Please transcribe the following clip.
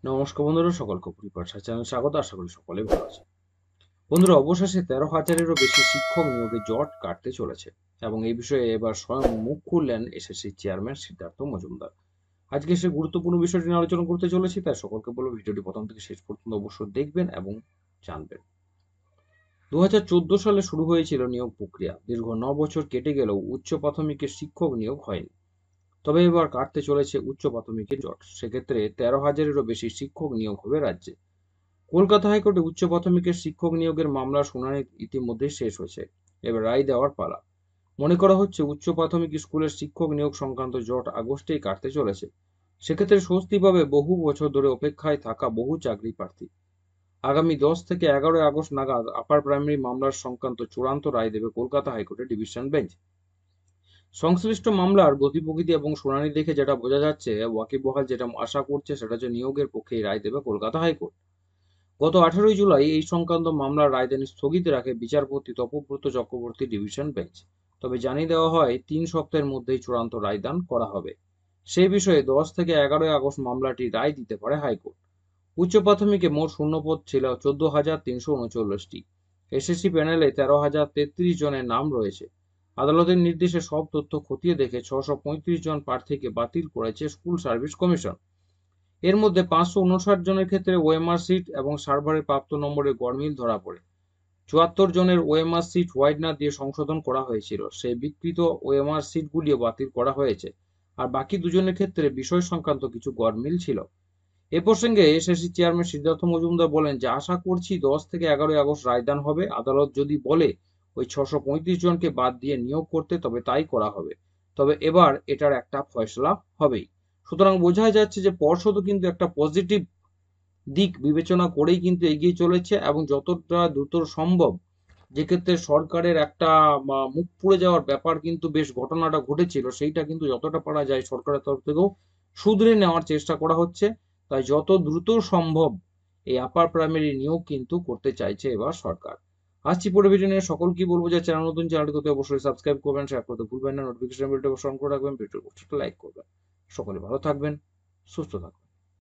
নমস্কার বন্ধুরা, সকলকে পরিপাঠা চ্যানেল স্বাগত। আশা করি সকলে ভালো আছে। বন্ধুরা, অবশেষে 13,000-এরও বেশি শিক্ষক নিয়োগে জট কাটতে চলেছে এবং এই বিষয়ে এবার স্বয়ং মুখ খুললেন এসএসসি চেয়ারম্যান সিদ্ধার্থ মজুমদার। আজকে সে গুরুত্বপূর্ণ বিষয়টি নিয়ে আলোচনা করতে চলেছি, তাই সকলকে বলবো ভিডিওটি প্রথম থেকে শেষ পর্যন্ত অবশ্যই দেখবেন এবং জানবেন। 2014 সালে শুরু হয়েছিল নিয়োগ প্রক্রিয়া। দীর্ঘ 9 বছর কেটে গেলেও উচ্চ প্রাথমিকের শিক্ষক নিয়োগ হয়নি। তবে এবার কাটতে চলেছে উচ্চ প্রাথমিকের জট। সেক্ষেত্রে 13,000-এরও বেশি শিক্ষক নিয়োগ হবে রাজ্যে। কলকাতা হাইকোর্টে উচ্চ প্রাথমিকের শিক্ষক নিয়োগের মামলার শুনানি ইতিমধ্যেই শেষ হয়েছে। এবার রায় দেওয়ার পালা। মনে করা হচ্ছে উচ্চ প্রাথমিক স্কুলের শিক্ষক নিয়োগ সংক্রান্ত জট আগস্টেই কাটতে চলেছে। সেক্ষেত্রে স্বস্তি পাবে বহু বছর ধরে অপেক্ষায় থাকা বহু চাকরি প্রার্থী। আগামী 10 থেকে 11 আগস্ট নাগাদ আপার প্রাইমারি মামলার সংক্রান্ত চূড়ান্ত রায় দেবে কলকাতা হাইকোর্টের ডিভিশন বেঞ্চ। সংশ্লিষ্ট মামলার গতি প্রকৃতি এবং শুনানি দেখে যেটা বোঝা যাচ্ছে, ওয়াকিবহাল যেটা আশা করছে সেটা হচ্ছে নিয়োগের পক্ষেই রায় দেবে কলকাতা হাইকোর্ট। গত 18 জুলাই এই সংক্রান্ত মামলার রায়দান স্থগিত রাখে বিচারপতি তপব্রত চক্রবর্তী ডিভিশন বেঞ্চ। তবে জানিয়ে দেওয়া হয় 3 সপ্তাহের মধ্যেই চূড়ান্ত রায়দান করা হবে। সেই বিষয়ে 10 থেকে 11 আগস্ট মামলাটি রায় দিতে পারে হাইকোর্ট। উচ্চ প্রাথমিকে মোট শূন্যপদ ছিল 14,339টি। এসএসসি প্যানেলে 13,033 জনের নাম রয়েছে। আদালতের নির্দেশে সব তথ্য খতিয়ে দেখে 635 জন প্রার্থীকে বাতিল করেছে স্কুল সার্ভিস কমিশন। এর মধ্যে 559 জনের ক্ষেত্রে ওএমআর সিট এবং সার্ভারে প্রাপ্ত নম্বরে গরমিল ধরা পড়ে। 74 জনের ওএমআর সিট হোয়াইট না দিয়ে সংশোধন করা হয়েছিল, সেই বিকৃত ওএমআর সিটগুলিও বাতিল করা হয়েছে। আর বাকি দুজনের ক্ষেত্রে বিষয় সংক্রান্ত কিছু গরমিল ছিল। এ প্রসঙ্গে এসএসসি চেয়ারম্যান সিদ্ধার্থ মজুমদার বলেন যে, আশা করছি 10 থেকে 11 আগস্ট রায়দান হবে। আদালত যদি বলে ওই 635 জনকে বাদ দিয়ে নিয়োগ করতে, তবে তাই করা হবে। তবে এবার এটার একটা ফয়সলা হবেই। সুতরাং বোঝা যাচ্ছে যে পর্ষদও কিন্তু একটা পজিটিভ দিক বিবেচনা করেই কিন্তু এগিয়ে চলেছে এবং যতটা দ্রুত সম্ভব, যেক্ষেত্রে সরকারের একটা মুখ পুড়ে যাওয়ার ব্যাপার কিন্তু বেশ ঘটনাটা ঘটেছিল, সেইটা কিন্তু যতটা পারা যায় সরকারের তরফ থেকেও শুধরে নেওয়ার চেষ্টা করা হচ্ছে। তাই যত দ্রুত সম্ভব এই আপার প্রাইমারি নিয়োগ কিন্তু করতে চাইছে এবার সরকার। আসছি পরে ভিডিও নিয়ে। সকল কি বলবো, যে চ্যানেল নতুন, চ্যানেলটিকে অবশ্যই সাবস্ক্রাইব করবেন, শেয়ার করতে ভুলবেন না, নোটিফিকেশন বেলটা অবশ্যই অন করে রাখবেন, ভিডিও করে লাইক করবেন। সকলে ভালো থাকবেন, সুস্থ থাকবেন।